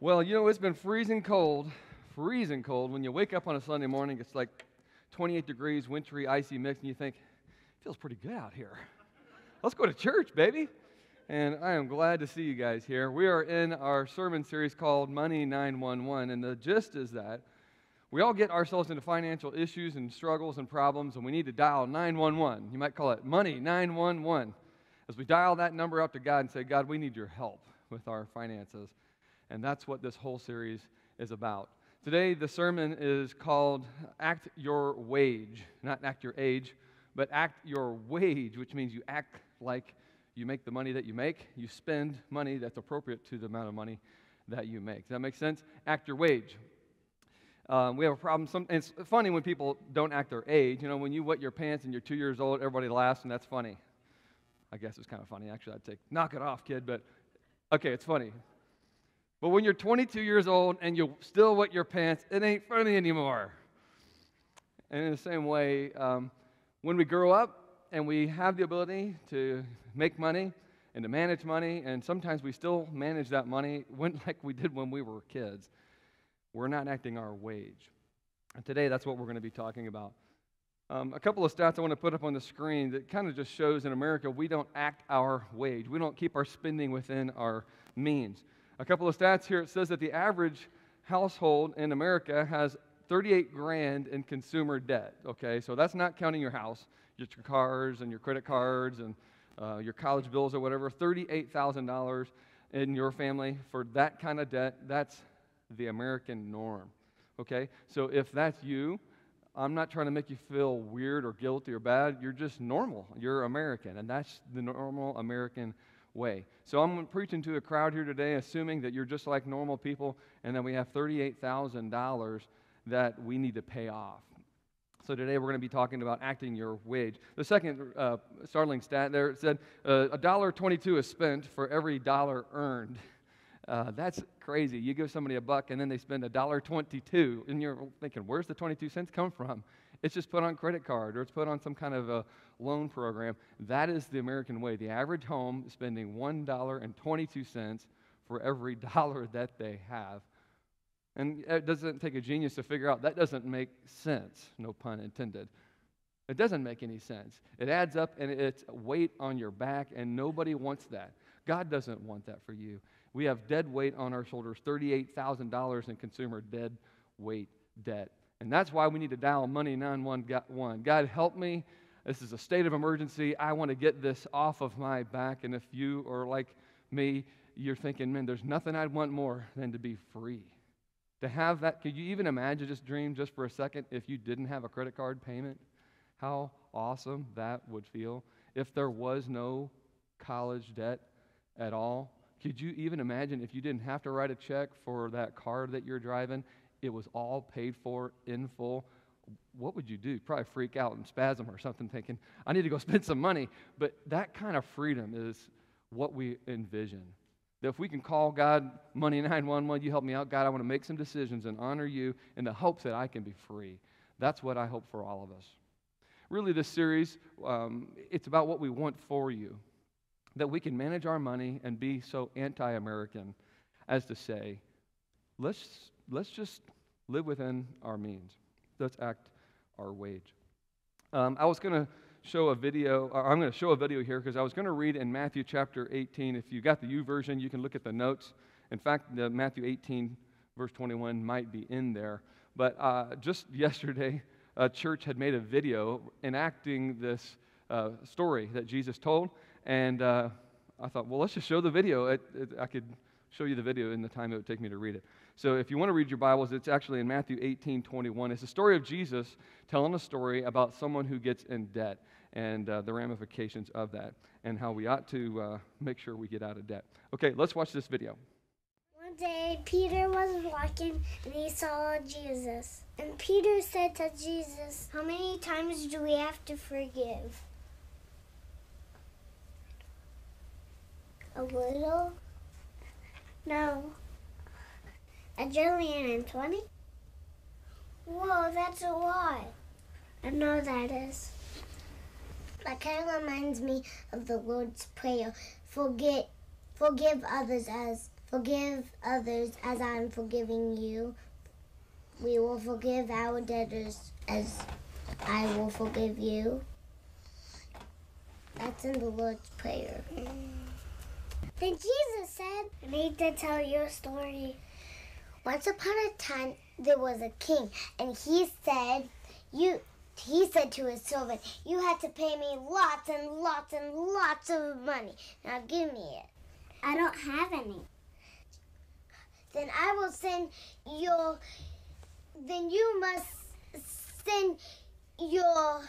Well, you know, it's been freezing cold. When you wake up on a Sunday morning, it's like 28 degrees, wintry, icy mix, and you think, it feels pretty good out here. Let's go to church, baby. And I am glad to see you guys here. We are in our sermon series called Money 911, and the gist is that we all get ourselves into financial issues and struggles and problems, and we need to dial 911. You might call it Money 911. As we dial that number out to God and say, God, we need your help with our finances. And that's what this whole series is about. Today, the sermon is called Act Your Wage. Not act your age, but act your wage, which means you act like you make the money that you make. You spend money that's appropriate to the amount of money that you make. Does that make sense? Act your wage. We have a problem. And it's funny when people don't act their age. You know, when you wet your pants and you're 2 years old, everybody laughs, and that's funny. I guess it's kind of funny. Actually, I'd say, knock it off, kid. But, okay, it's funny. But when you're 22 years old and you still wet your pants, it ain't funny anymore. And in the same way, when we grow up and we have the ability to make money and to manage money, and sometimes we still manage that money like we did when we were kids, we're not acting our wage. And today, that's what we're going to be talking about. A couple of stats I want to put up on the screen that kind of just shows in America we don't act our wage. We don't keep our spending within our means. A couple of stats here. It says that the average household in America has 38 grand in consumer debt. Okay, so that's not counting your house, just your cars and your credit cards and your college bills or whatever. $38,000 in your family for that kind of debt. That's the American norm. Okay, so if that's you, I'm not trying to make you feel weird or guilty or bad. You're just normal. You're American, and that's the normal American way. So I'm preaching to a crowd here today, assuming that you're just like normal people, and that we have $38,000 that we need to pay off. So today we're going to be talking about acting your wage. The second startling stat there, it said $1.22 is spent for every dollar earned. That's crazy. You give somebody $1 and then they spend $1.22, and you're thinking, where's the 22 cents come from? It's just put on credit card, or it's put on some kind of a loan program. That is the American way. The average home is spending $1.22 for every dollar that they have. And it doesn't take a genius to figure out that doesn't make sense, no pun intended. It doesn't make any sense. It adds up, and it's weight on your back, and nobody wants that. God doesn't want that for you. We have dead weight on our shoulders, $38,000 in consumer dead weight debt. And that's why we need to dial Money 911. God, help me. This is a state of emergency. I want to get this off of my back. And if you are like me, you're thinking, man, there's nothing I'd want more than to be free. To have that, could you even imagine, just dream just for a second, if you didn't have a credit card payment? How awesome that would feel. If there was no college debt at all, could you even imagine if you didn't have to write a check for that car that you're driving? It was all paid for in full. What would you do? Probably freak out and spasm or something, thinking, I need to go spend some money. But that kind of freedom is what we envision. That if we can call God, Money 911, you help me out. God, I want to make some decisions and honor you in the hopes that I can be free. That's what I hope for all of us. Really, this series, it's about what we want for you. That we can manage our money and be so anti-American as to say, let's just live within our means. Let's act our wage. I was going to show a video, or I'm going to show a video here because I was going to read in Matthew chapter 18. If you got the U version, you can look at the notes. In fact, the Matthew 18, verse 21 might be in there. But just yesterday, a church had made a video enacting this story that Jesus told. And I thought, well, let's just show the video. I could show you the video in the time it would take me to read it. So if you want to read your Bibles, it's actually in Matthew 18:21. It's the story of Jesus telling a story about someone who gets in debt and the ramifications of that and how we ought to make sure we get out of debt. Okay, let's watch this video. One day, Peter was walking and he saw Jesus. And Peter said to Jesus, how many times do we have to forgive? A little? No. 1,020,000,000? Whoa, that's a lot. I know that is. That kind of reminds me of the Lord's Prayer. Forgive others as Forgive others as I'm forgiving you. We will forgive our debtors as I will forgive you. That's in the Lord's Prayer. Then Jesus said, I need to tell you a story. Once upon a time, there was a king, and he said to his servant, you have to pay me lots and lots and lots of money. Now give me it. I don't have any. Then I will then you must send your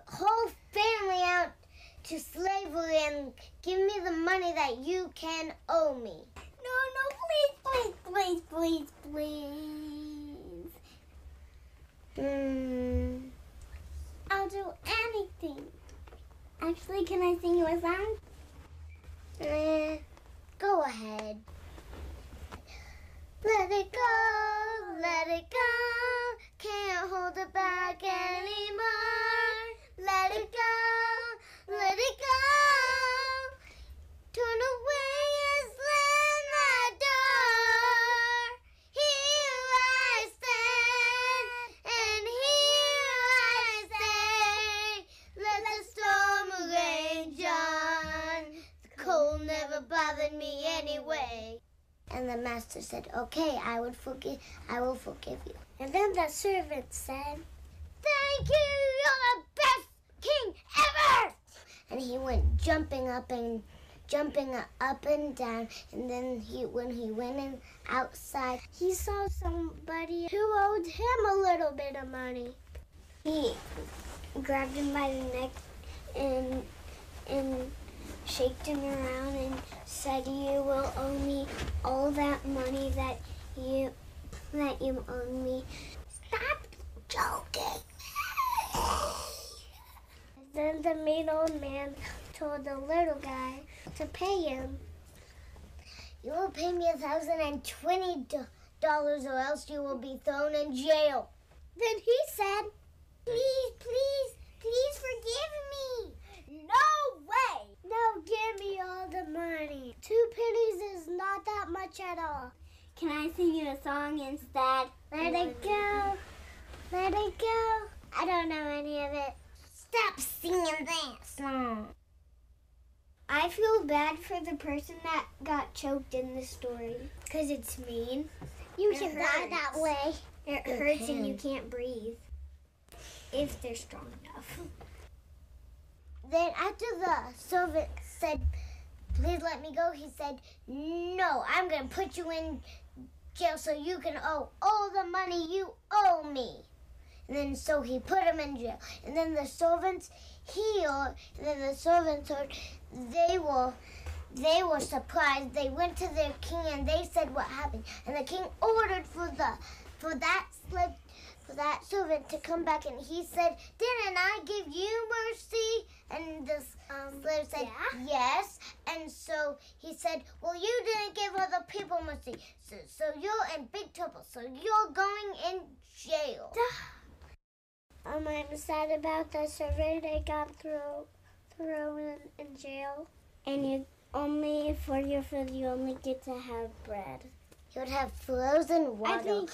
whole family out to slavery and give me the money that you can owe me. No, please. I'll do anything. Actually, can I sing you a song? Go ahead. Let it go, can't hold it back anymore. Let it go, turn away and slam that door. Here I stand, and here I stay. Let the storm rage on, the cold never bothered me anyway. And the master said, okay, I will forgive you. And then the servant said, thank you, you're the best king ever! And he went jumping up and down. And then when he went in outside, he saw somebody who owed him a little bit of money. He grabbed him by the neck and shaked him around and said, you will owe me all that money that you owe me. Stop joking. Then the mean old man told the little guy to pay him. You will pay me $1,020 or else you will be thrown in jail. Then he said, please forgive me. No way! No, give me all the money. 2 pennies is not that much at all. Can I sing you a song instead? Let it go. I don't know any of it. Stop singing that song. I feel bad for the person that got choked in the story. Because it's mean. You can die that way. It hurts and you can't breathe. If they're strong enough. Then after the servant said, please let me go, he said, no, I'm going to put you in jail so you can owe all the money you owe me. And then so he put him in jail. And then the servants heard, they were surprised. They went to their king and they said what happened. And the king ordered for that servant to come back, and he said, didn't I give you mercy? And the slave said, yes. And so he said, well, you didn't give other people mercy. So you're in big trouble. So you're going in jail. I'm sad about the servant that got thrown in jail. And you only, for your food, you only get to have bread. You would have frozen water, which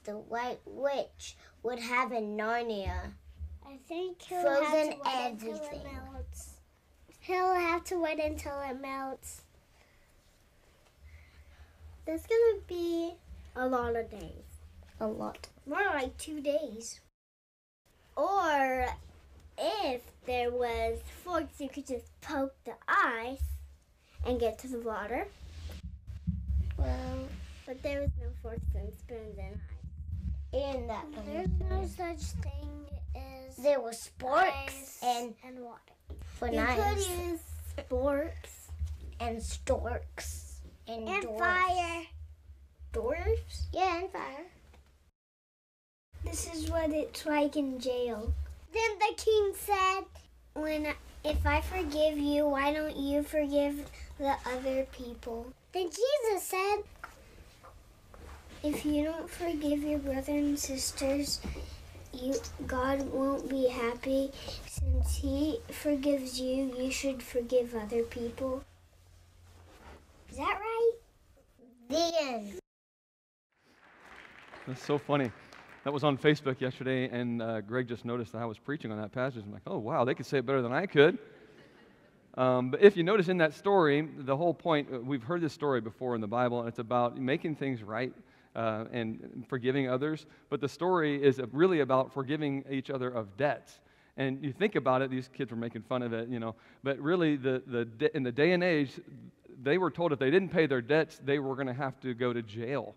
the White Witch would have in Narnia. I think he'll have to wait until it melts. He'll have to wait until it melts. That's gonna be a lot of days. A lot. More like 2 days. Or if there was forks, you could just poke the ice and get to the water. Well, but there was no forks and spoons and ice. In that there's no such thing as there were sporks and water. For you could use sporks and storks and fire. Dwarves? Yeah, and fire. This is what it's like in jail. Then the king said, if I forgive you, why don't you forgive the other people? Then Jesus said, if you don't forgive your brothers and sisters, God won't be happy. Since he forgives you, you should forgive other people. Is that right? The end. That's so funny. That was on Facebook yesterday, and Greg just noticed that I was preaching on that passage. I'm like, oh, wow, they could say it better than I could. But if you notice in that story, the whole point, we've heard this story before in the Bible, and it's about making things right and forgiving others. But the story is really about forgiving each other of debts. And you think about it, these kids were making fun of it, but really in the day and age, they were told if they didn't pay their debts, they were going to have to go to jail.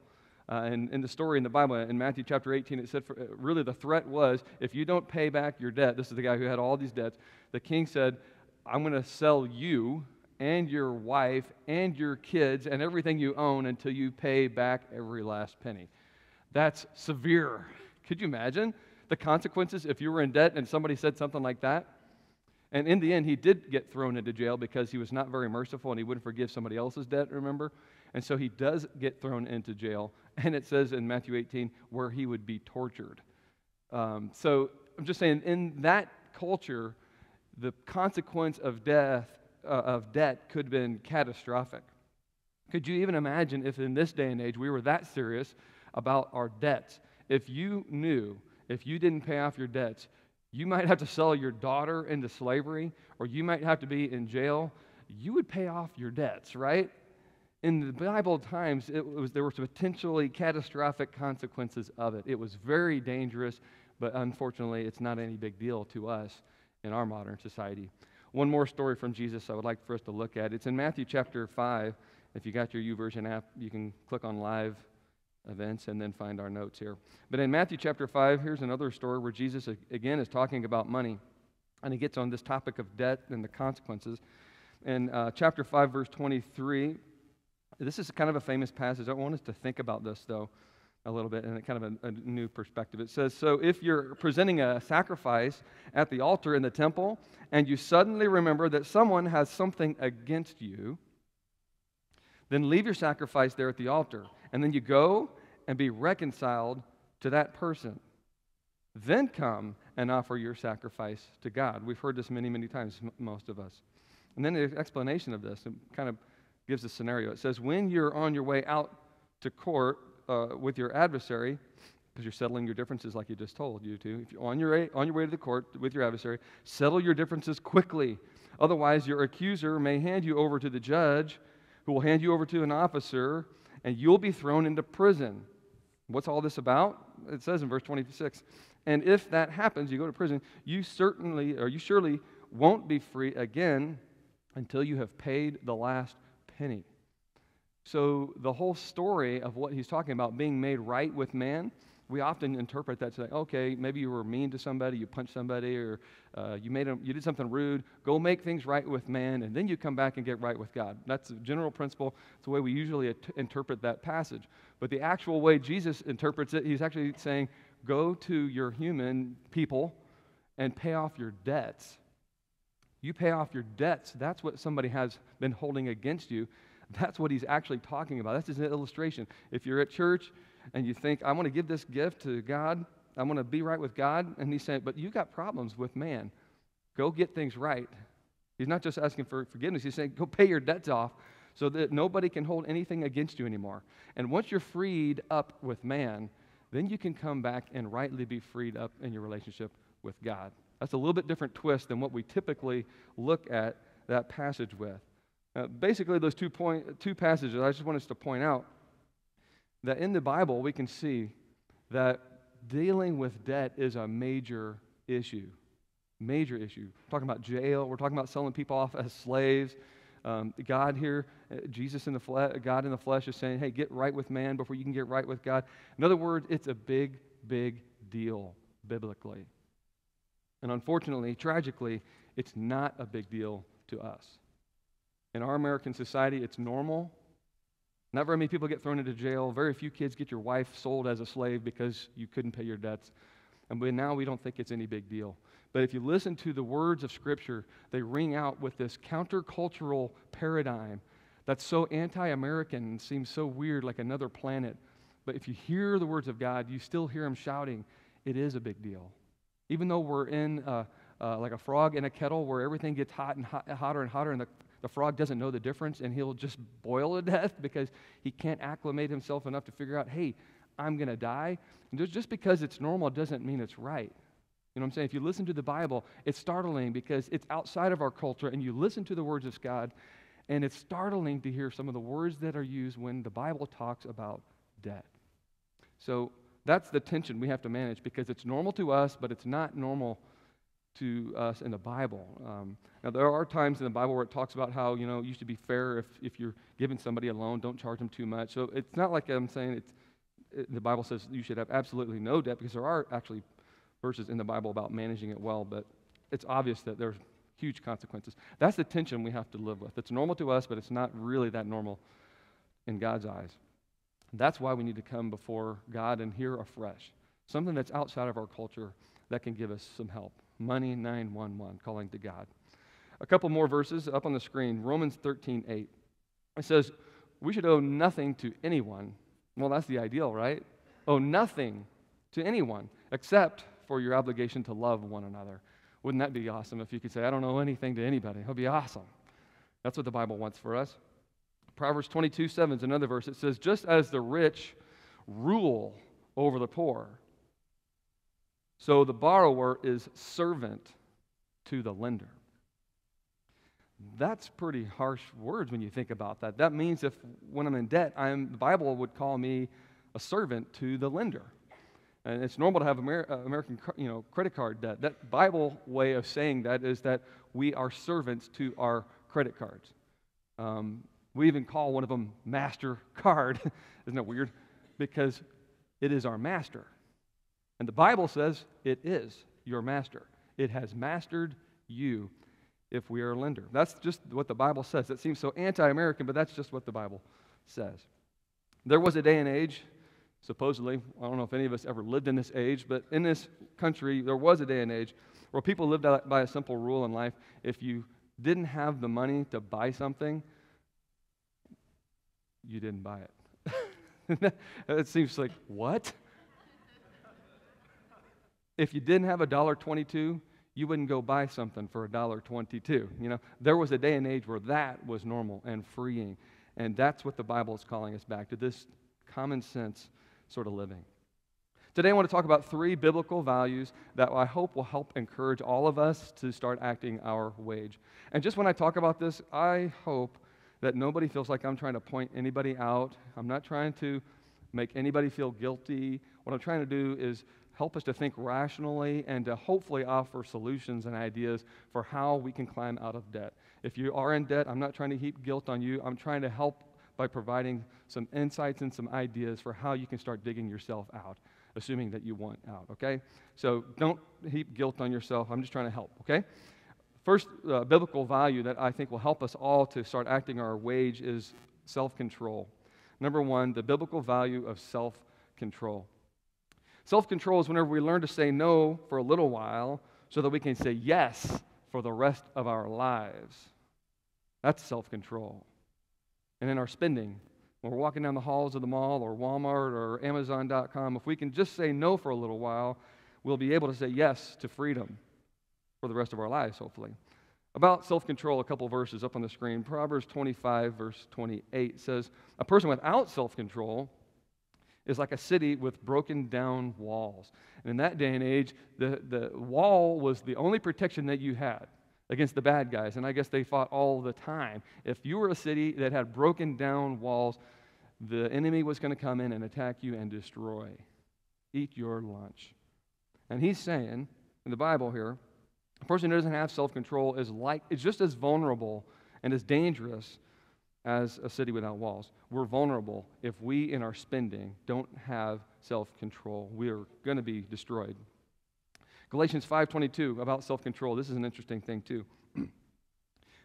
And in the story in the Bible, in Matthew chapter 18, it said really the threat was, if you don't pay back your debt, this is the guy who had all these debts, the king said, I'm going to sell you and your wife and your kids and everything you own until you pay back every last penny. That's severe. Could you imagine the consequences if you were in debt and somebody said something like that? And in the end, he did get thrown into jail because he was not very merciful and he wouldn't forgive somebody else's debt, remember? And so he does get thrown into jail. And it says in Matthew 18 where he would be tortured. So I'm just saying, in that culture, the consequence of debt could have been catastrophic. Could you even imagine if in this day and age we were that serious about our debts? If you knew, if you didn't pay off your debts, you might have to sell your daughter into slavery, or you might have to be in jail. You would pay off your debts, right? In the Bible times, there were potentially catastrophic consequences of it. It was very dangerous, but unfortunately, it's not any big deal to us in our modern society. One more story from Jesus I would like for us to look at. It's in Matthew chapter 5. If you got your YouVersion app, you can click on live events and then find our notes here. But in Matthew chapter 5, here's another story where Jesus, again, is talking about money. And he gets on this topic of debt and the consequences. In chapter 5, verse 23, this is kind of a famous passage. I want us to think about this, though, a little bit in kind of a new perspective. It says, so if you're presenting a sacrifice at the altar in the temple and you suddenly remember that someone has something against you, then leave your sacrifice there at the altar. And then you go and be reconciled to that person. Then come and offer your sacrifice to God. We've heard this many, many times, most of us. And then the explanation of this, it kind of gives a scenario. It says, when you're on your way out to court with your adversary, because you're settling your differences like you just told you to, if you're on your way to the court with your adversary, settle your differences quickly. Otherwise, your accuser may hand you over to the judge, who will hand you over to an officer, and you'll be thrown into prison. What's all this about? It says in verse 26, and if that happens, you go to prison, you surely won't be free again until you have paid the last penny. So the whole story of what he's talking about, being made right with man, we often interpret that to say, okay, maybe you were mean to somebody, you punched somebody, or you did something rude. Go make things right with man, and then you come back and get right with God. That's the general principle. It's the way we usually interpret that passage. But the actual way Jesus interprets it, he's actually saying, go to your human people and pay off your debts. You pay off your debts. That's what somebody has been holding against you. That's what he's actually talking about. That's just an illustration. If you're at church and you think, I want to give this gift to God, I want to be right with God, and he's saying, but you got problems with man. Go get things right. He's not just asking for forgiveness. He's saying, go pay your debts off so that nobody can hold anything against you anymore. And once you're freed up with man, then you can come back and rightly be freed up in your relationship with God. That's a little bit different twist than what we typically look at that passage with. Basically, those two passages, I just want us to point out that in the Bible, we can see that dealing with debt is a major issue. Major issue. We're talking about jail. We're talking about selling people off as slaves. God here, Jesus in the flesh, God in the flesh is saying, hey, get right with man before you can get right with God. In other words, it's a big, big deal biblically. And unfortunately, tragically, it's not a big deal to us. In our American society, it's normal. Not very many people get thrown into jail. Very few kids get your wife sold as a slave because you couldn't pay your debts. And now we don't think it's any big deal. But if you listen to the words of Scripture, they ring out with this countercultural paradigm that's so anti-American and seems so weird, like another planet. But if you hear the words of God, you still hear him shouting, it is a big deal. Even though we're in like a frog in a kettle where everything gets hot and hotter and hotter, and the frog doesn't know the difference, and he'll just boil to death because he can't acclimate himself enough to figure out, hey, I'm going to die. And just because it's normal doesn't mean it's right. You know what I'm saying? If you listen to the Bible, it's startling because it's outside of our culture, and you listen to the words of God, and it's startling to hear some of the words that are used when the Bible talks about death. So that's the tension we have to manage, because it's normal to us, but it's not normal to us in the Bible. Now, there are times in the Bible where it talks about how, it used to be fair if you're giving somebody a loan, don't charge them too much. So it's not like I'm saying the Bible says you should have absolutely no debt, because there are actually verses in the Bible about managing it well, but it's obvious that there's huge consequences. That's the tension we have to live with. It's normal to us, but it's not really that normal in God's eyes. That's why we need to come before God and hear afresh something that's outside of our culture that can give us some help. Money 911, calling to God. A couple more verses up on the screen. Romans 13:8. It says, we should owe nothing to anyone. Well, that's the ideal, right? Owe nothing to anyone except for your obligation to love one another. Wouldn't that be awesome if you could say, I don't owe anything to anybody? It would be awesome. That's what the Bible wants for us. Proverbs 22:7 is another verse. It says, just as the rich rule over the poor, so the borrower is servant to the lender. That's pretty harsh words when you think about that. That means when I'm in debt, the Bible would call me a servant to the lender. And it's normal to have American credit card debt. That Bible way of saying that is that we are servants to our credit cards. We even call one of them MasterCard. Isn't that weird? Because it is our master. And the Bible says it is your master. It has mastered you if we are a lender. That's just what the Bible says. That seems so anti-American, but that's just what the Bible says. There was a day and age, supposedly, I don't know if any of us ever lived in this age, but in this country, there was a day and age where people lived by a simple rule in life. If you didn't have the money to buy something, you didn't buy it. It seems like, what? If you didn't have $1.22, you wouldn't go buy something for $1.22. There was a day and age where that was normal and freeing. And that's what the Bible is calling us back to, this common sense sort of living. Today I want to talk about 3 biblical values that I hope will help encourage all of us to start acting our wage. And just when I talk about this, I hope that nobody feels like I'm trying to point anybody out. I'm not trying to make anybody feel guilty. What I'm trying to do is help us to think rationally and to hopefully offer solutions and ideas for how we can climb out of debt. If you are in debt, I'm not trying to heap guilt on you. I'm trying to help by providing some insights and some ideas for how you can start digging yourself out, assuming that you want out, okay? So don't heap guilt on yourself. I'm just trying to help, okay? First biblical value that I think will help us all to start acting our wage is self-control. Number 1, the biblical value of self-control. Self-control is whenever we learn to say no for a little while so that we can say yes for the rest of our lives. That's self-control. And in our spending, when we're walking down the halls of the mall or Walmart or Amazon.com, if we can just say no for a little while, we'll be able to say yes to freedom for the rest of our lives, hopefully. About self-control, a couple verses up on the screen. Proverbs 25, verse 28 says, a person without self-control is like a city with broken down walls. And in that day and age, the wall was the only protection that you had against the bad guys. And I guess they fought all the time. If you were a city that had broken down walls, the enemy was going to come in and attack you and destroy. Eat your lunch. And he's saying, in the Bible here, a person who doesn't have self-control is just as vulnerable and as dangerous as a city without walls. We're vulnerable if we, in our spending, don't have self-control. We are going to be destroyed. Galatians 5:22, about self-control. This is an interesting thing, too.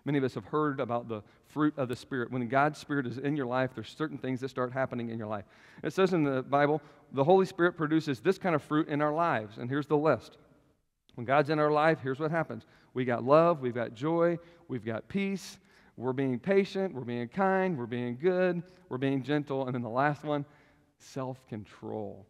Many of us have heard about the fruit of the Spirit. When God's Spirit is in your life, there's certain things that start happening in your life. It says in the Bible, the Holy Spirit produces this kind of fruit in our lives. And here's the list. When God's in our life, here's what happens. We got love, we've got joy, we've got peace, we're being patient, we're being kind, we're being good, we're being gentle, and then the last one, self-control.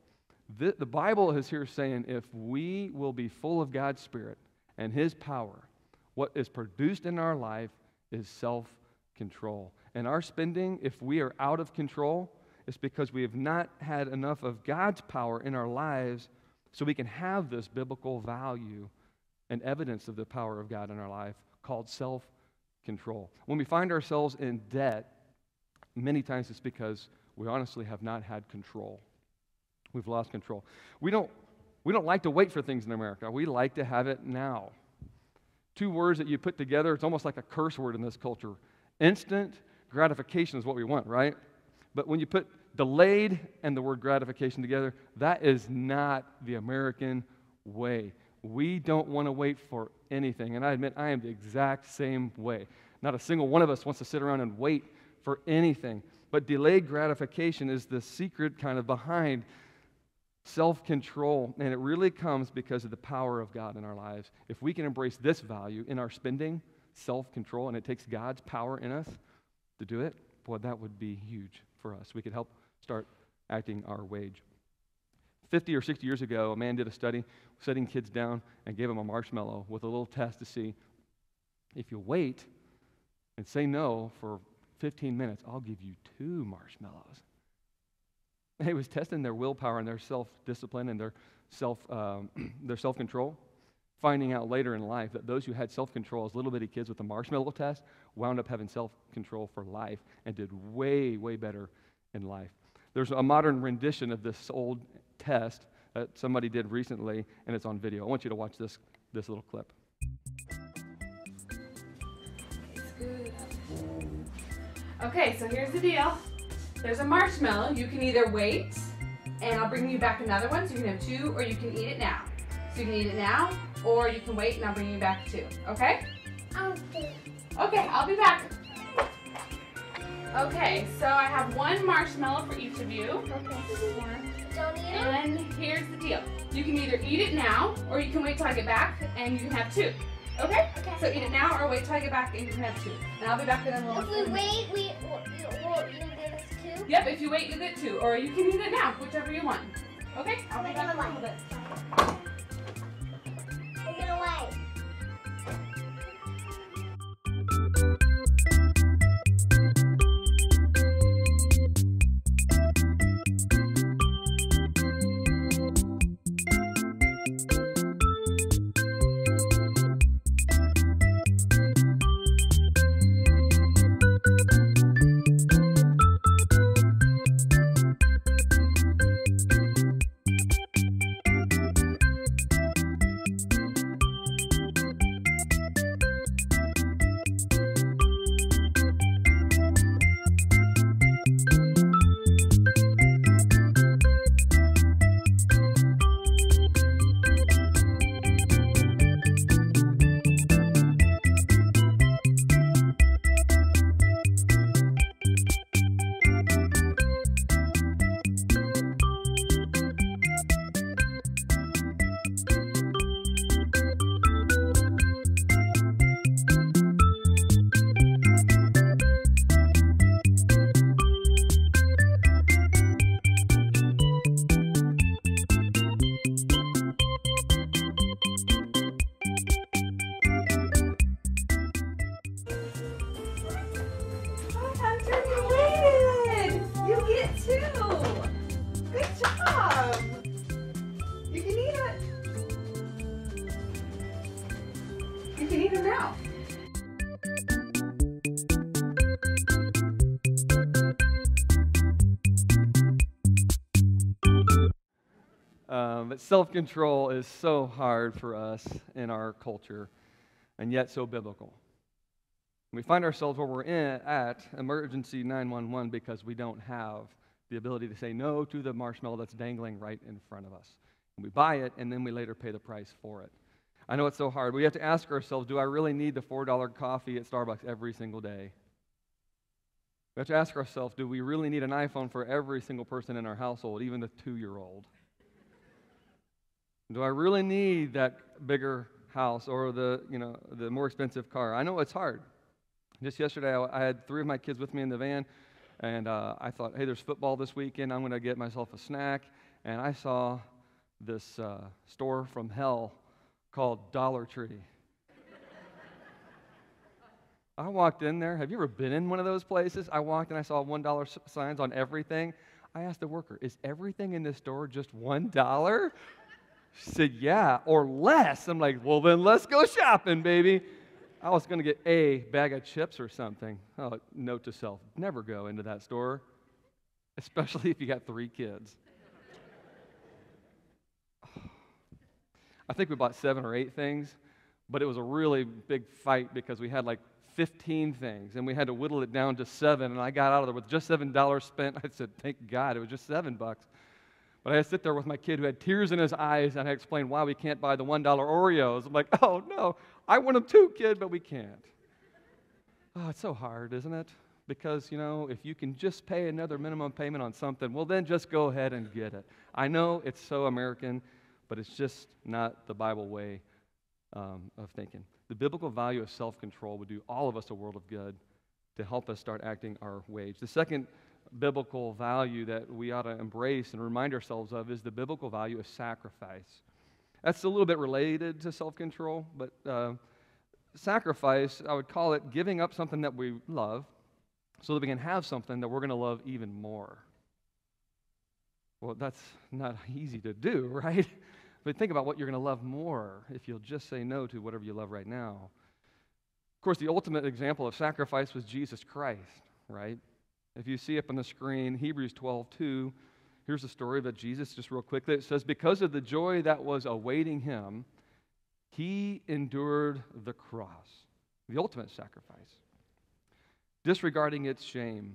The Bible is here saying if we will be full of God's Spirit and His power, what is produced in our life is self-control. And our spending, if we are out of control, it's because we have not had enough of God's power in our lives so we can have this biblical value and evidence of the power of God in our life called self-control. When we find ourselves in debt, many times it's because we honestly have not had control. We've lost control. We don't like to wait for things in America. We like to have it now. Two words that you put together, it's almost like a curse word in this culture. Instant gratification is what we want, right? But when you put delayed and the word gratification together, that is not the American way. We don't want to wait for anything. And I admit I am the exact same way. Not a single one of us wants to sit around and wait for anything. But delayed gratification is the secret kind of behind self-control. And it really comes because of the power of God in our lives. If we can embrace this value in our spending, self-control, and it takes God's power in us to do it, boy, that would be huge for us. We could help start acting our wage. 50 or 60 years ago, a man did a study setting kids down and gave them a marshmallow with a little test to see if you wait and say no for 15 minutes, I'll give you 2 marshmallows. He was testing their willpower and their self-discipline and their self-control, finding out later in life that those who had self-control as little bitty kids with the marshmallow test wound up having self-control for life and did way, way better in life. There's a modern rendition of this old test that somebody did recently, and it's on video. I want you to watch this little clip. Okay, so here's the deal. There's a marshmallow. You can either wait, and I'll bring you back another one, so you can have 2, or you can eat it now. So you can eat it now, or you can wait, and I'll bring you back 2. Okay? Okay, I'll be back. Okay, so I have 1 marshmallow for each of you. Okay. Don't eat it? And here's the deal. You can either eat it now, or you can wait till I get back, and you can have 2. Okay? Okay. So eat it now, or wait till I get back, and you can have 2. And I'll be back in a little bit. If we wait, you get us 2? Yep, if you wait, you get 2. Or you can eat it now, whichever you want. Okay? I'll be back in a little bit. We're gonna wait. But self-control is so hard for us in our culture, and yet so biblical. We find ourselves where we're at emergency 911 because we don't have the ability to say no to the marshmallow that's dangling right in front of us. And we buy it, and then we later pay the price for it. I know it's so hard. We have to ask ourselves, do I really need the $4 coffee at Starbucks every single day? We have to ask ourselves, do we really need an iPhone for every single person in our household, even the 2-year-old? Do I really need that bigger house or the more expensive car? I know it's hard. Just yesterday, I had 3 of my kids with me in the van, and I thought, hey, there's football this weekend. I'm going to get myself a snack. And I saw this store from hell called Dollar Tree. I walked in there. Have you ever been in one of those places? I walked and I saw $1 signs on everything. I asked the worker, is everything in this store just $1? She said, yeah, or less. I'm like, well, then let's go shopping, baby. I was going to get a bag of chips or something. Oh, note to self, never go into that store, especially if you got 3 kids. I think we bought 7 or 8 things, but it was a really big fight because we had like 15 things, and we had to whittle it down to 7, and I got out of there with just $7 spent. I said, thank God, it was just $7. But I had to sit there with my kid who had tears in his eyes, and I explained why we can't buy the $1 Oreos. I'm like, oh, no, I want them too, kid, but we can't. Oh, it's so hard, isn't it? Because, if you can just pay another minimum payment on something, well, then just go ahead and get it. I know it's so American, but it's just not the Bible way of thinking. The biblical value of self-control would do all of us a world of good to help us start acting our wage. The second biblical value that we ought to embrace and remind ourselves of is the biblical value of sacrifice. That's a little bit related to self-control, but sacrifice, I would call it giving up something that we love so that we can have something that we're going to love even more. Well, that's not easy to do, right? But think about what you're going to love more if you'll just say no to whatever you love right now. Of course, the ultimate example of sacrifice was Jesus Christ, right? If you see up on the screen, Hebrews 12:2, here's the story of Jesus, just real quickly. It says, because of the joy that was awaiting him, he endured the cross, the ultimate sacrifice, disregarding its shame.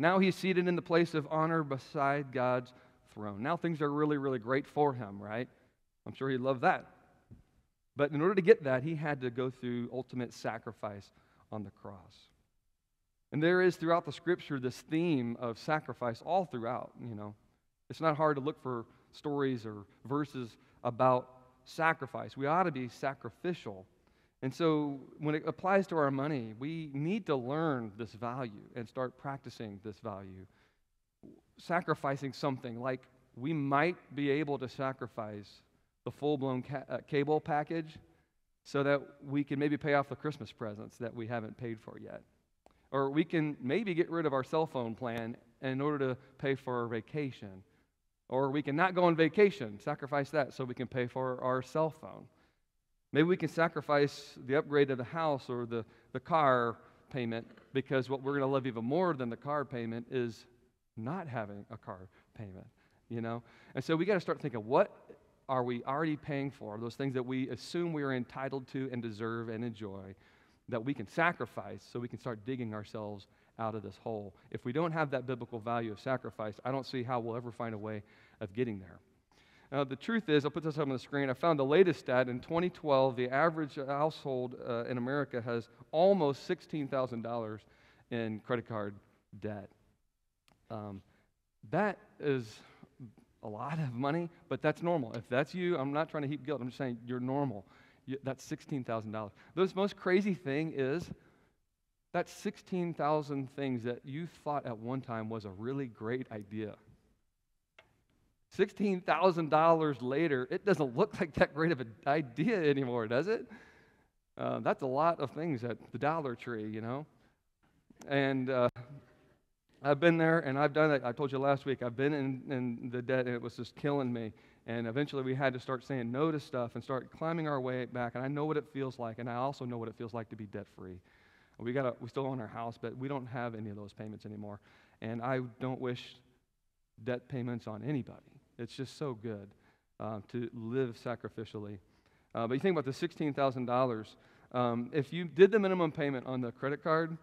Now he's seated in the place of honor beside God's throne. Now things are really, really great for him, right? I'm sure he loved that. But in order to get that, he had to go through ultimate sacrifice on the cross. And there is throughout the Scripture this theme of sacrifice all throughout, It's not hard to look for stories or verses about sacrifice. We ought to be sacrificial. And so when it applies to our money, we need to learn this value and start practicing this value. Sacrificing something like we might be able to sacrifice the full-blown cable package so that we can maybe pay off the Christmas presents that we haven't paid for yet. Or we can maybe get rid of our cell phone plan in order to pay for our vacation. Or we can not go on vacation, sacrifice that so we can pay for our cell phone. Maybe we can sacrifice the upgrade of the house or the car payment because what we're going to love even more than the car payment is not having a car payment, And so we got to start thinking, what are we already paying for? Those things that we assume we are entitled to and deserve and enjoy, that we can sacrifice so we can start digging ourselves out of this hole. If we don't have that biblical value of sacrifice, I don't see how we'll ever find a way of getting there. Now, the truth is, I'll put this up on the screen, I found the latest stat. In 2012, the average household in America has almost $16,000 in credit card debt. That is a lot of money, but that's normal. If that's you, I'm not trying to heap guilt. I'm just saying you're normal. That's $16,000. The most crazy thing is that's 16,000 things that you thought at one time was a really great idea. $16,000 later, it doesn't look like that great of an idea anymore, does it? That's a lot of things at the Dollar Tree, And I've been there, and I've done it. I told you last week, I've been in the debt, and it was just killing me. And eventually we had to start saying no to stuff and start climbing our way back. And I know what it feels like, and I also know what it feels like to be debt-free. We still own our house, but we don't have any of those payments anymore. And I don't wish debt payments on anybody. It's just so good to live sacrificially. But you think about the $16,000. If you did the minimum payment on the credit card,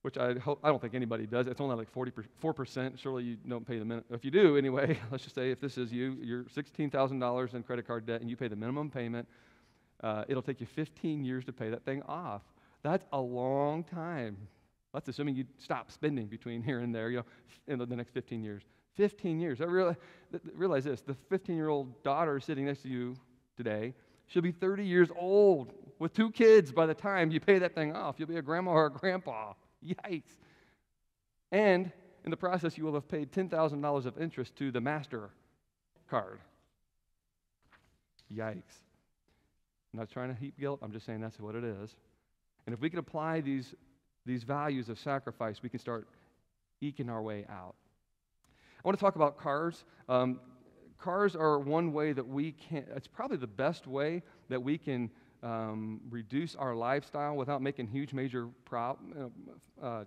which I don't think anybody does. It's only like 4%. Surely you don't pay the minimum. If you do, anyway, let's just say if this is you, you're $16,000 in credit card debt, and you pay the minimum payment, it'll take you 15 years to pay that thing off. That's a long time. That's assuming you stop spending between here and there, in the next 15 years. 15 years. Realize this. The 15-year-old daughter sitting next to you today, she'll be 30 years old with 2 kids by the time you pay that thing off. You'll be a grandma or a grandpa. Yikes. And in the process, you will have paid $10,000 of interest to the master card. Yikes. I'm not trying to heap guilt. I'm just saying that's what it is. And if we can apply these values of sacrifice, we can start eking our way out. I want to talk about cars. Cars are one way that we can, it's probably the best way that we can reduce our lifestyle without making huge major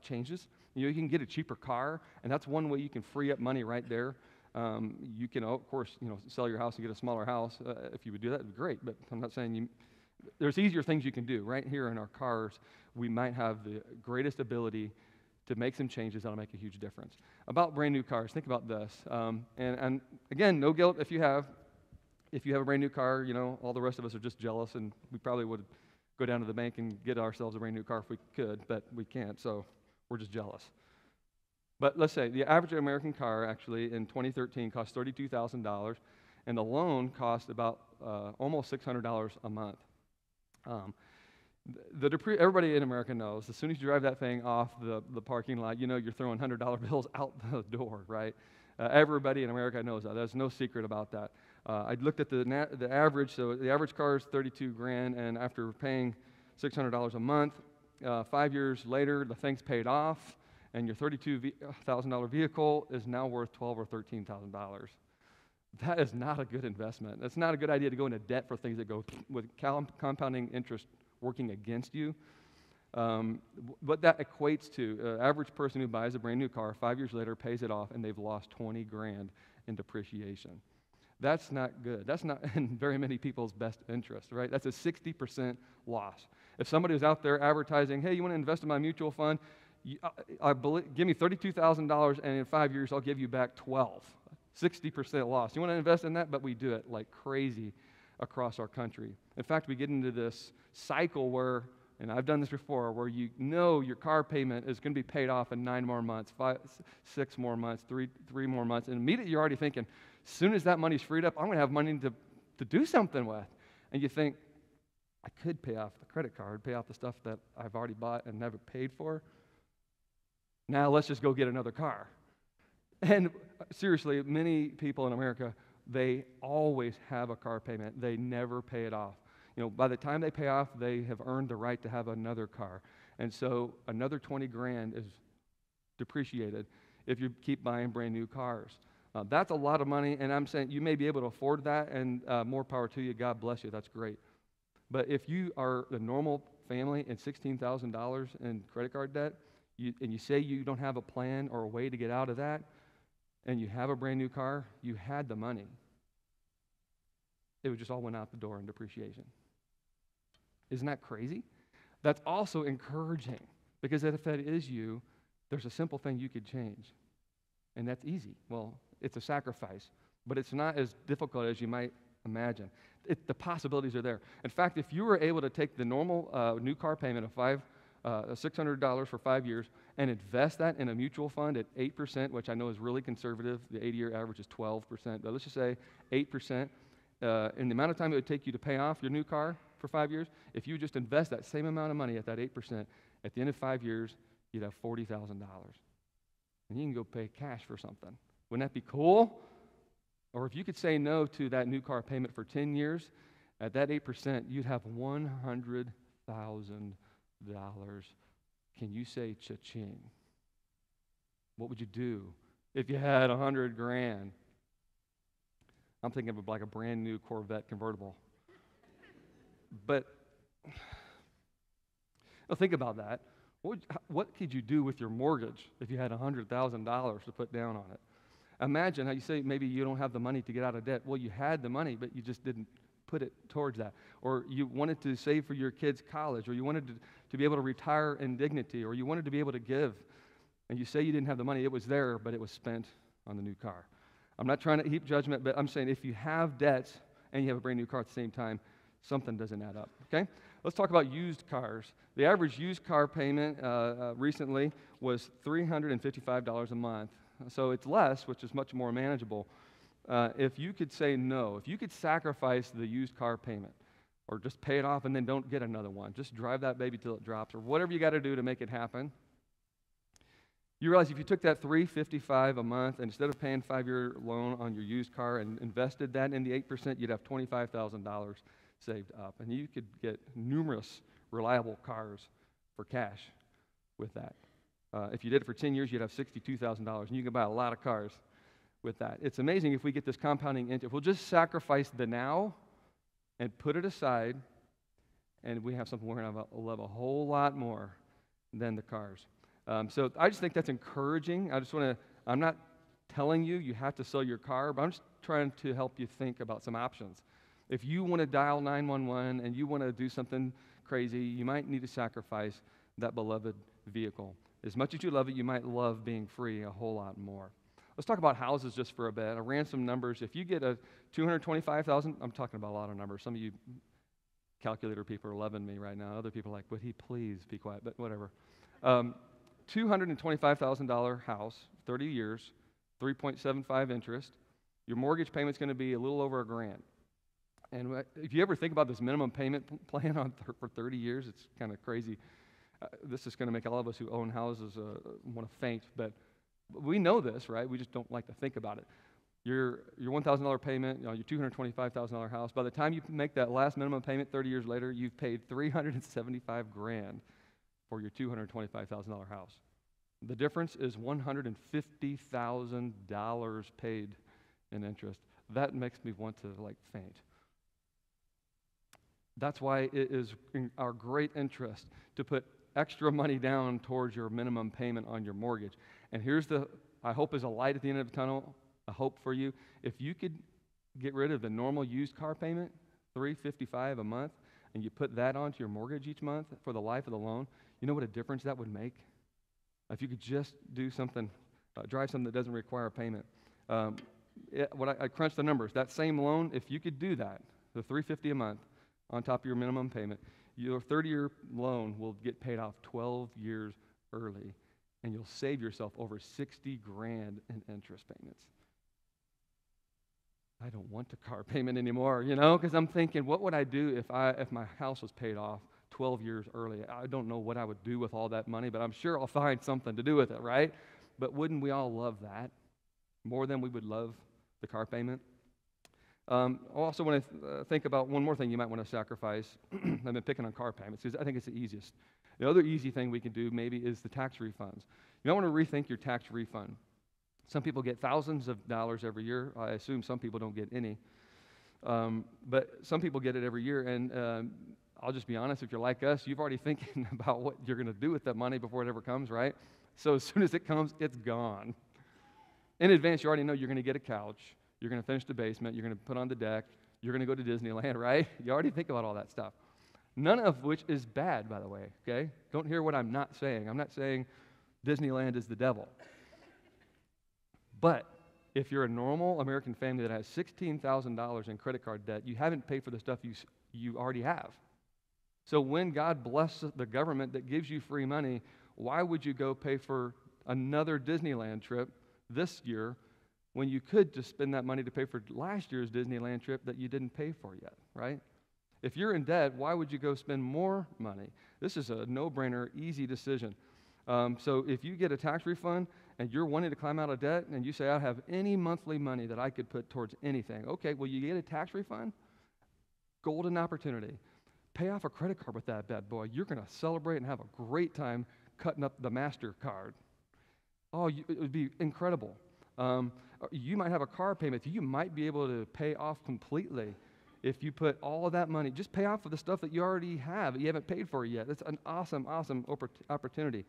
changes. You can get a cheaper car, and that's one way you can free up money right there. You can, of course, sell your house and get a smaller house. If you would do that, it'd be great, but I'm not saying there's easier things you can do. Right here in our cars, we might have the greatest ability to make some changes that'll make a huge difference. About brand new cars, think about this. And again, no guilt if you have a brand new car. All the rest of us are just jealous, and we probably would go down to the bank and get ourselves a brand new car if we could, but we can't, so we're just jealous. But let's say the average American car actually in 2013 cost $32,000, and the loan cost about almost $600 a month. Everybody in America knows, as soon as you drive that thing off the parking lot, you're throwing $100 bills out the door, right? Everybody in America knows that. There's no secret about that. I looked at the average, so the average car is $32,000, and after paying $600 a month, 5 years later, the thing's paid off, and your $32,000 vehicle is now worth $12,000 or $13,000. That is not a good investment. It's not a good idea to go into debt for things that go with compounding interest working against you. What that equates to, average person who buys a brand new car 5 years later pays it off, and they've lost $20,000 in depreciation. That's not good. That's not in very many people's best interest, right? That's a 60% loss. If somebody was out there advertising, hey, you want to invest in my mutual fund? Give me $32,000, and in 5 years I'll give you back 12. 60% loss. You want to invest in that? But we do it like crazy across our country. In fact, we get into this cycle where, and I've done this before, where your car payment is going to be paid off in 9 more months, 6 more months, three more months, and immediately you're already thinking, as soon as that money's freed up, I'm going to have money to do something with. And you think, I could pay off the credit card, pay off the stuff that I've already bought and never paid for. Now let's just go get another car. And seriously, many people in America, they always have a car payment. They never pay it off. By the time they pay off, they have earned the right to have another car. And so another $20,000 is depreciated if you keep buying brand new cars. That's a lot of money, and I'm saying you may be able to afford that, and more power to you. God bless you. That's great. But if you are a normal family and $16,000 in credit card debt, and you say you don't have a plan or a way to get out of that, and you have a brand new car, you had the money. It would just all went out the door in depreciation. Isn't that crazy? That's also encouraging, because if that is you, there's a simple thing you could change, and that's easy. Well, it's a sacrifice, but it's not as difficult as you might imagine. The possibilities are there. In fact, if you were able to take the normal new car payment of $600 for 5 years and invest that in a mutual fund at 8%, which I know is really conservative. The 80-year average is 12%, but let's just say 8%. In the amount of time it would take you to pay off your new car for 5 years, if you just invest that same amount of money at that 8%, at the end of 5 years, you'd have $40,000. And you can go pay cash for something. Wouldn't that be cool? Or if you could say no to that new car payment for 10 years, at that 8%, you'd have $100,000. Can you say cha-ching? What would you do if you had $100,000? I'm thinking of like a brand new Corvette convertible. But think about that. What could you do with your mortgage if you had $100,000 to put down on it? Imagine how you say maybe you don't have the money to get out of debt. Well, you had the money, but you just didn't put it towards that. Or you wanted to save for your kids' college, or you wanted to be able to retire in dignity, or you wanted to be able to give. And you say you didn't have the money. It was there, but it was spent on the new car. I'm not trying to heap judgment, but I'm saying if you have debts and you have a brand new car at the same time, something doesn't add up, okay? Let's talk about used cars. The average used car payment recently was $355 a month. So it's less, which is much more manageable. If you could say no, if you could sacrifice the used car payment, or just pay it off and then don't get another one, just drive that baby till it drops, or whatever you got to do to make it happen, you realize if you took that $355 a month, and instead of paying 5-year loan on your used car and invested that in the 8%, you'd have $25,000 saved up. And you could get numerous reliable cars for cash with that. If you did it for 10 years, you'd have $62,000, and you can buy a lot of cars with that. It's amazing if we get this compounding interest. If we'll just sacrifice the now and put it aside, and we have something we're going to love a whole lot more than the cars. So I just think that's encouraging. I'm not telling you have to sell your car, but I'm just trying to help you think about some options. If you want to dial 911 and you want to do something crazy, you might need to sacrifice that beloved vehicle. As much as you love it, you might love being free a whole lot more. Let's talk about houses just for a bit. I ran some numbers. If you get a $225,000, I'm talking about a lot of numbers. Some of you calculator people are loving me right now. Other people are like, would he please be quiet? But whatever. $225,000 house, 30 years, 3.75 interest. Your mortgage payment's going to be a little over $1,000. And if you ever think about this minimum payment plan for 30 years, it's kind of crazy. This is going to make all of us who own houses want to faint, but we know this, right? We just don't like to think about it. Your $1,000 payment, your $225,000 house, by the time you make that last minimum payment 30 years later, you've paid $375,000 for your $225,000 house. The difference is $150,000 paid in interest. That makes me want to faint. That's why it is in our great interest to put extra money down towards your minimum payment on your mortgage. And here's I hope is a light at the end of the tunnel, a hope for you. If you could get rid of the normal used car payment, $355 a month, and you put that onto your mortgage each month for the life of the loan, you know what a difference that would make? If you could just do something, drive something that doesn't require a payment. I crunched the numbers. That same loan, if you could do that, the $350 a month on top of your minimum payment, your 30-year loan will get paid off 12 years early, and you'll save yourself over $60,000 in interest payments. I don't want the car payment anymore, because I'm thinking, what would I do if my house was paid off 12 years early? I don't know what I would do with all that money, but I'm sure I'll find something to do with it, right? But wouldn't we all love that more than we would love the car payment? I also want to think about one more thing you might want to sacrifice. I've been picking on car payments because I think it's the easiest. The other easy thing we can do maybe is the tax refunds. You might want to rethink your tax refund. Some people get thousands of dollars every year. I assume some people don't get any. But some people get it every year. And I'll just be honest, if you're like us, you've already thinking about what you're going to do with that money before it ever comes, right? So as soon as it comes, it's gone. In advance, you already know you're going to get a couch. You're going to finish the basement. You're going to put on the deck. You're going to go to Disneyland, right? You already think about all that stuff. None of which is bad, by the way, okay? Don't hear what I'm not saying. I'm not saying Disneyland is the devil. But if you're a normal American family that has $16,000 in credit card debt, you haven't paid for the stuff you already have. So when God blesses the government that gives you free money, why would you go pay for another Disneyland trip this year when you could just spend that money to pay for last year's Disneyland trip that you didn't pay for yet, right? If you're in debt, why would you go spend more money? This is a no-brainer, easy decision. So if you get a tax refund and you're wanting to climb out of debt and you say, I have any monthly money that I could put towards anything. Okay, well, you get a tax refund? Golden opportunity. Pay off a credit card with that bad boy. You're going to celebrate and have a great time cutting up the MasterCard. Oh, it would be incredible. You might have a car payment. You might be able to pay off completely if you put all of that money. Just pay off for the stuff that you already have that you haven't paid for yet. That's an awesome, awesome opportunity.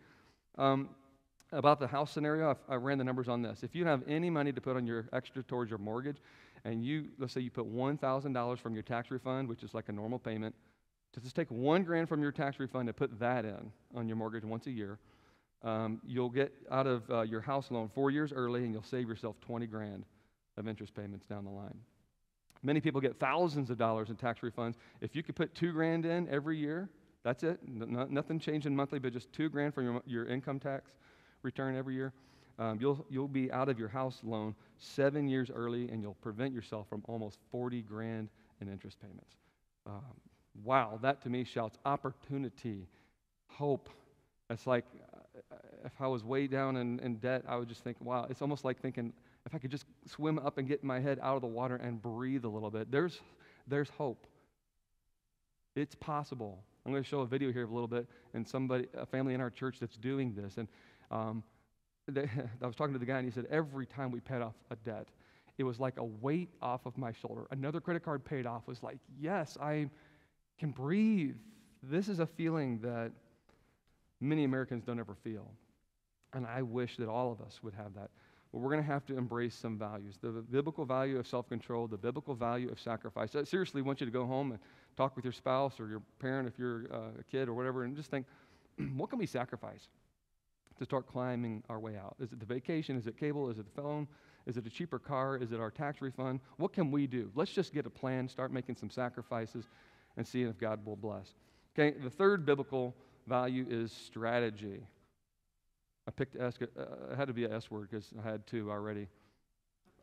About the house scenario, I ran the numbers on this. If you have any money to put on your extra towards your mortgage, and let's say you put $1,000 from your tax refund, which is like a normal payment, just take $1,000 from your tax refund and put that in on your mortgage once a year. You'll get out of your house loan 4 years early, and you'll save yourself $20,000 of interest payments down the line. Many people get thousands of dollars in tax refunds. If you could put $2,000 in every year, that's it. Nothing changing monthly, but just $2,000 from your income tax return every year. You'll be out of your house loan 7 years early, and you'll prevent yourself from almost $40,000 in interest payments. Wow, that to me shouts opportunity, hope. It's like if I was way down in debt, I would just think, wow, it's almost like thinking, if I could just swim up and get my head out of the water and breathe a little bit, there's hope. It's possible. I'm going to show a video here of a little bit, and a family in our church that's doing this. And I was talking to the guy, and he said, every time we paid off a debt, it was like a weight off of my shoulder. Another credit card paid off was like, yes, I can breathe. This is a feeling that many Americans don't ever feel. And I wish that all of us would have that. But we're going to have to embrace some values. The biblical value of self-control, the biblical value of sacrifice. I seriously want you to go home and talk with your spouse or your parent if you're a kid or whatever, and just think, what can we sacrifice to start climbing our way out? Is it the vacation? Is it cable? Is it the phone? Is it a cheaper car? Is it our tax refund? What can we do? Let's just get a plan, start making some sacrifices, and see if God will bless. Okay, the third biblical value is strategy. I picked S. It had to be an S word because I had two already.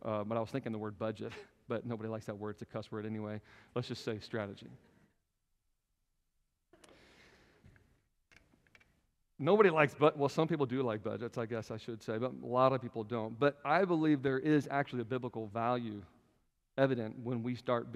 But I was thinking the word budget, but nobody likes that word. It's a cuss word anyway. Let's just say strategy. Nobody likes well, some people do like budgets, I guess I should say, but a lot of people don't. But I believe there is actually a biblical value evident when we start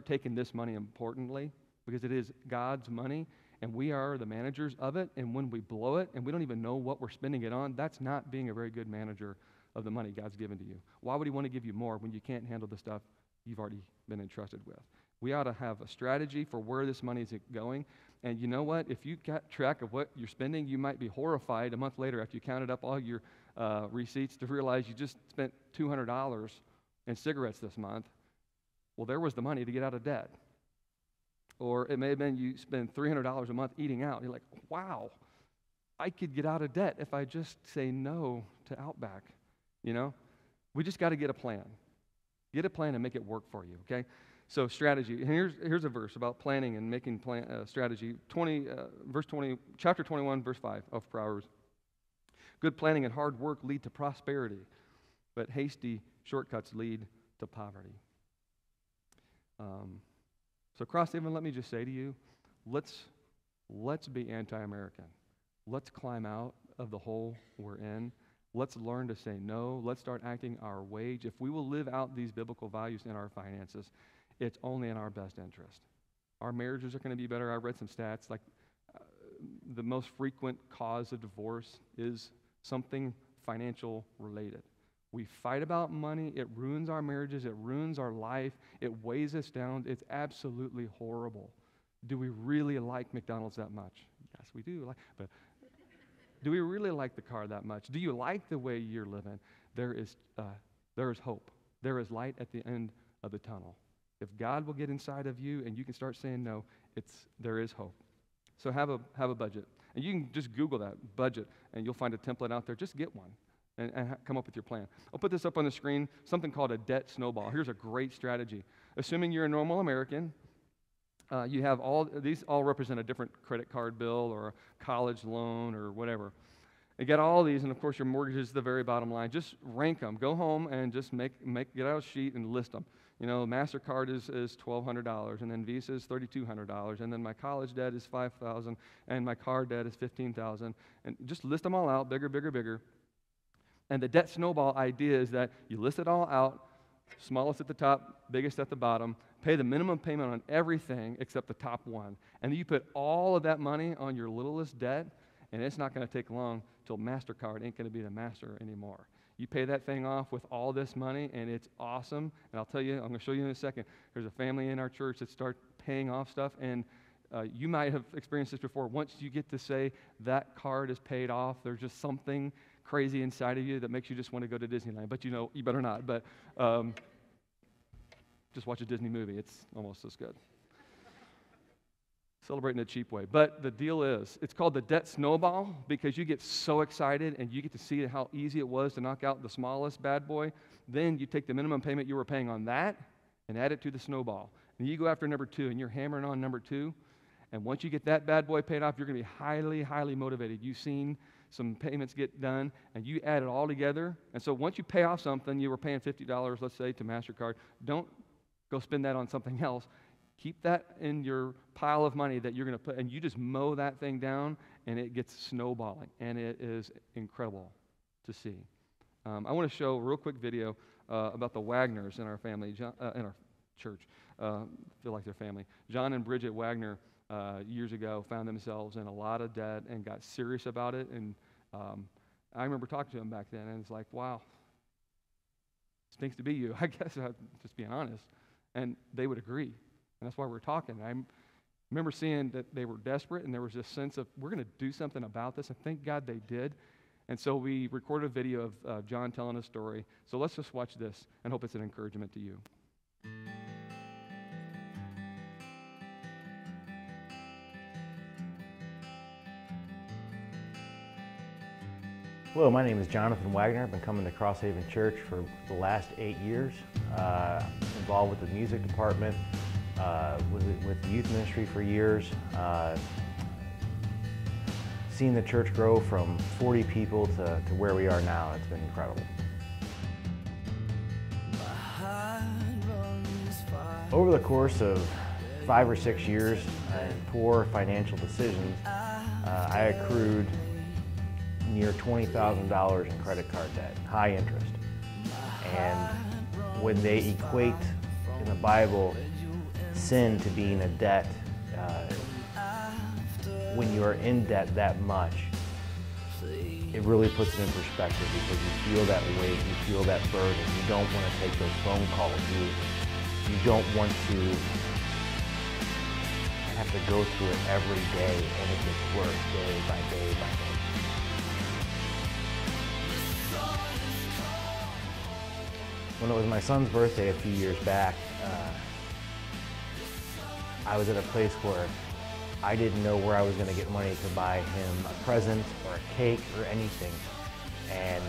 taking this money importantly, because it is God's money, and we are the managers of it, and when we blow it and we don't even know what we're spending it on, that's not being a very good manager of the money God's given to you. Why would he want to give you more when you can't handle the stuff you've already been entrusted with? We ought to have a strategy for where this money is going, and you know what? If you got track of what you're spending, you might be horrified a month later after you counted up all your receipts to realize you just spent $200 in cigarettes this month. Well, there was the money to get out of debt. Or it may have been you spend $300 a month eating out. You're like, wow, I could get out of debt if I just say no to Outback. You know? We just got to get a plan. Get a plan and make it work for you, okay? So strategy. And here's a verse about planning and making strategy. Chapter 21, verse 5 of Proverbs. Good planning and hard work lead to prosperity, but hasty shortcuts lead to poverty. So Crosshaven, let me just say to you, let's be anti-American. Let's climb out of the hole we're in. Let's learn to say no. Let's start acting our wage. If we will live out these biblical values in our finances, it's only in our best interest. Our marriages are going to be better. I read some stats, like the most frequent cause of divorce is something financial related. We fight about money. It ruins our marriages. It ruins our life. It weighs us down. It's absolutely horrible. Do we really like McDonald's that much? Yes, we do. But do we really like the car that much? Do you like the way you're living? There is hope. There is light at the end of the tunnel. If God will get inside of you and you can start saying no, there is hope. So have a budget. And you can just Google that, budget, and you'll find a template out there. Just get one. And come up with your plan. I'll put this up on the screen, something called a debt snowball. Here's a great strategy. Assuming you're a normal American, you have these all represent a different credit card bill or a college loan or whatever. You get all these, and of course your mortgage is the very bottom line. Just rank them. Go home and just get out a sheet and list them. You know, MasterCard is $1,200, and then Visa is $3,200, and then my college debt is $5,000, and my car debt is $15,000. And just list them all out, bigger, bigger, bigger. And the debt snowball idea is that you list it all out, smallest at the top, biggest at the bottom, pay the minimum payment on everything except the top one. And then you put all of that money on your littlest debt, and it's not going to take long till MasterCard ain't going to be the master anymore. You pay that thing off with all this money, and it's awesome. And I'll tell you, I'm going to show you in a second. There's a family in our church that starts paying off stuff, and you might have experienced this before. Once you get to say that card is paid off, there's just something crazy inside of you that makes you just want to go to Disneyland. But you know, you better not. But just watch a Disney movie. It's almost as good. Celebrate in a cheap way. But the deal is, it's called the debt snowball because you get so excited and you get to see how easy it was to knock out the smallest bad boy. Then you take the minimum payment you were paying on that and add it to the snowball. And you go after number 2 and you're hammering on number 2. And once you get that bad boy paid off, you're going to be highly, highly motivated. You've seen some payments get done, and you add it all together. And so once you pay off something, you were paying $50, let's say, to MasterCard. Don't go spend that on something else. Keep that in your pile of money that you're going to put, and you just mow that thing down, and it gets snowballing, and it is incredible to see. I want to show a real quick video about the Wagners in our family, in our church. Feel like they're family. John and Bridget Wagner years ago found themselves in a lot of debt and got serious about it. And I remember talking to them back then, and it's like, wow, stinks to be you, I guess, just being honest. And they would agree. And that's why we're talking. I remember seeing that they were desperate, and there was this sense of, we're going to do something about this, and thank God they did. And so we recorded a video of John telling a story. So let's just watch this and hope it's an encouragement to you. Hello, my name is Jonathan Wagner. I've been coming to Crosshaven Church for the last 8 years. Involved with the music department, with youth ministry for years. Seen the church grow from 40 people to where we are now. It's been incredible. Over the course of 5 or 6 years and poor financial decisions, I accrued near $20,000 in credit card debt, high interest. And when they equate in the Bible sin to being a debt, when you are in debt that much, it really puts it in perspective, because you feel that weight, you feel that burden. You don't want to take those phone calls. You don't want to have to go through it every day, and it gets worse day by day by day. When it was my son's birthday a few years back, I was at a place where I didn't know where I was going to get money to buy him a present or a cake or anything, and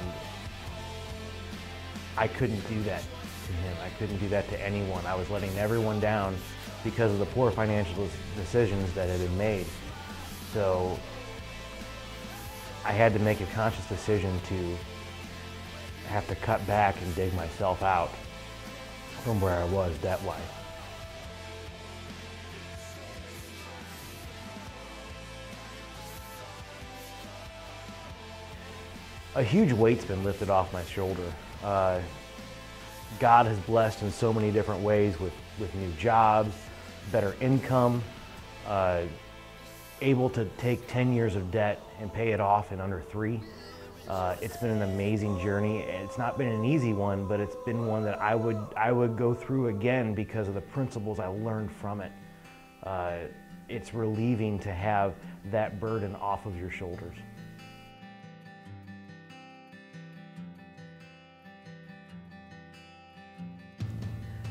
I couldn't do that to him. I couldn't do that to anyone. I was letting everyone down because of the poor financial decisions that had been made. So I had to make a conscious decision to have to cut back and dig myself out from where I was debt-wise. A huge weight's been lifted off my shoulder. God has blessed in so many different ways with new jobs, better income, able to take 10 years of debt and pay it off in under 3. It's been an amazing journey. It's not been an easy one, but it's been one that I would go through again because of the principles I learned from it. It's relieving to have that burden off of your shoulders.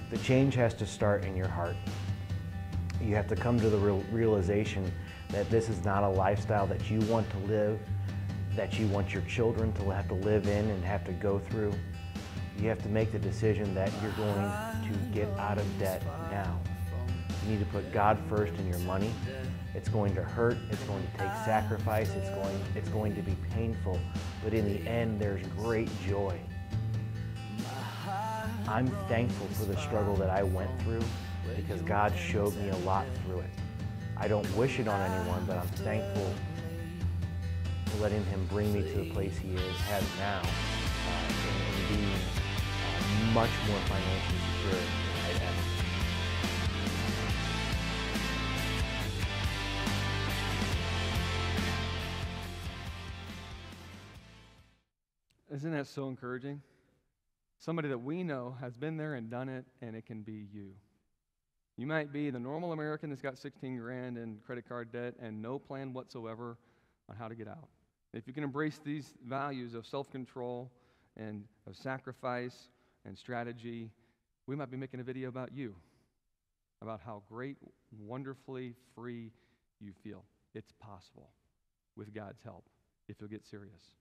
The change has to start in your heart. You have to come to the realization that this is not a lifestyle that you want to live, that you want your children to have to live in and have to go through. You have to make the decision that you're going to get out of debt now. You need to put God first in your money. It's going to hurt, it's going to take sacrifice, it's going to be painful, but in the end there's great joy. I'm thankful for the struggle that I went through because God showed me a lot through it. I don't wish it on anyone, but I'm thankful for letting Him bring me to the place He has now, and being much more financially secure than I'd ever. Isn't that so encouraging? Somebody that we know has been there and done it, and it can be you. You might be the normal American that's got 16 grand in credit card debt and no plan whatsoever on how to get out. If you can embrace these values of self-control and of sacrifice and strategy, we might be making a video about you, about how great, wonderfully free you feel. It's possible with God's help if you'll get serious.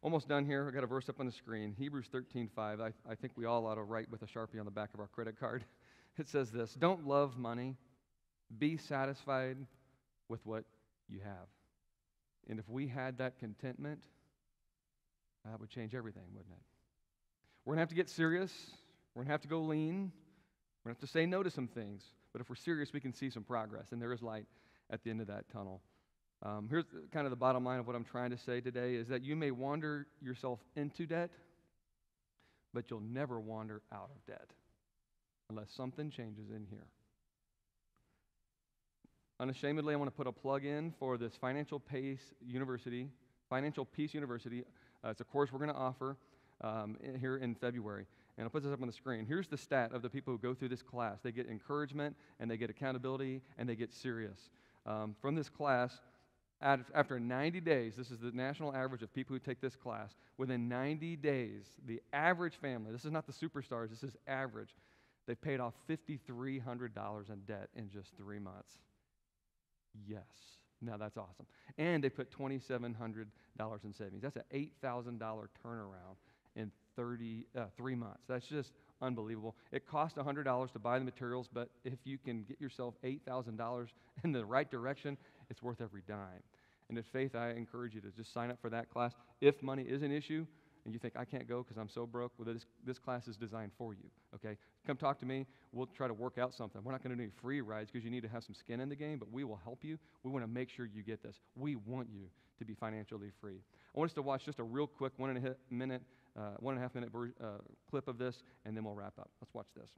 Almost done here. I got a verse up on the screen. Hebrews 13:5. I think we all ought to write with a Sharpie on the back of our credit card. It says this: don't love money. Be satisfied with what you have. And if we had that contentment, that would change everything, wouldn't it? We're going to have to get serious. We're going to have to go lean. We're going to have to say no to some things. But if we're serious, we can see some progress, and there is light at the end of that tunnel. Here's kind of the bottom line of what I'm trying to say today is that you may wander yourself into debt, but you'll never wander out of debt unless something changes in here. Unashamedly, I want to put a plug in for this Financial Peace University. It's a course we're going to offer here in February. And I'll put this up on the screen. Here's the stat of the people who go through this class. They get encouragement, and they get accountability, and they get serious. From this class, after 90 days, this is the national average of people who take this class, within 90 days, the average family, this is not the superstars, this is average, they've paid off $5,300 in debt in just 3 months. Yes. Now that's awesome. And they put $2,700 in savings. That's an $8,000 turnaround in 3 months. That's just unbelievable. It costs $100 to buy the materials, but if you can get yourself $8,000 in the right direction, it's worth every dime. And in faith, I encourage you to just sign up for that class. If money is an issue, and you think, I can't go because I'm so broke, well, this class is designed for you, okay? Come talk to me. We'll try to work out something. We're not going to do any free rides because you need to have some skin in the game, but we will help you. We want to make sure you get this. We want you to be financially free. I want us to watch just a real quick 1.5 minute clip of this, and then we'll wrap up. Let's watch this.